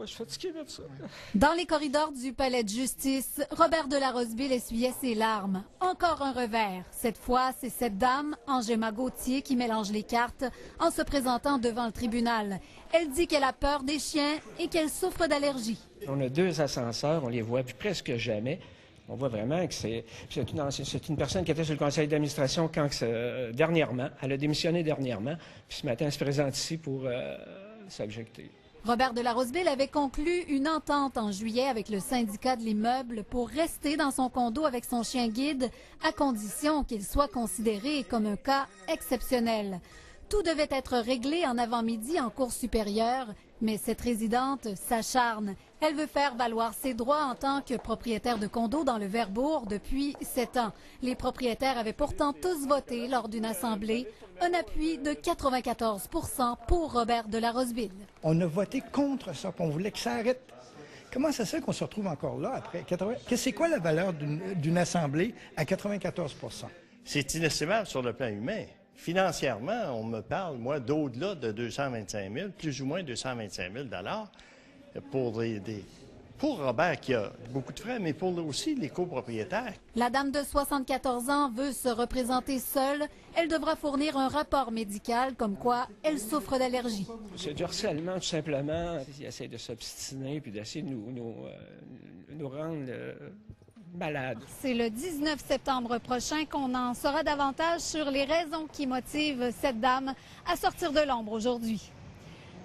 je suis fatigué de ça. Dans les corridors du palais de justice, Robert de la Roseville essuyait ses larmes. Encore un revers. Cette fois, c'est cette dame, Angéma Gauthier, qui mélange les cartes en se présentant devant le tribunal. Elle dit qu'elle a peur des chiens et qu'elle souffre d'allergie. On a 2 ascenseurs, on les voit presque jamais. On voit vraiment que c'est une personne qui était sur le conseil d'administration dernièrement. Elle a démissionné dernièrement. Puis ce matin, elle se présente ici pour s'objecter. Robert de la Roseville avait conclu une entente en juillet avec le syndicat de l'immeuble pour rester dans son condo avec son chien guide, à condition qu'il soit considéré comme un cas exceptionnel. Tout devait être réglé en avant-midi en cour supérieure, mais cette résidente s'acharne. Elle veut faire valoir ses droits en tant que propriétaire de condo dans le Verbourg depuis 7 ans. Les propriétaires avaient pourtant tous voté lors d'une assemblée, un appui de 94 % pour Robert de la Roseville. On a voté contre ça, puis on voulait que ça arrête. Comment ça se fait qu'on se retrouve encore là après 80... C'est quoi la valeur d'une assemblée à 94 % C'est inestimable sur le plan humain. Financièrement, on me parle, moi, d'au-delà de 225 000, plus ou moins 225 000 pour Robert qui a beaucoup de frais, mais pour aussi les copropriétaires. La dame de 74 ans veut se représenter seule. Elle devra fournir un rapport médical comme quoi elle souffre d'allergie. C'est du harcèlement, tout simplement. Ils essaient de s'obstiner puis d'essayer de nous rendre malades. C'est le 19 septembre prochain qu'on en saura davantage sur les raisons qui motivent cette dame à sortir de l'ombre aujourd'hui.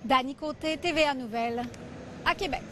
Dany Côté, TVA Nouvelles, à Québec.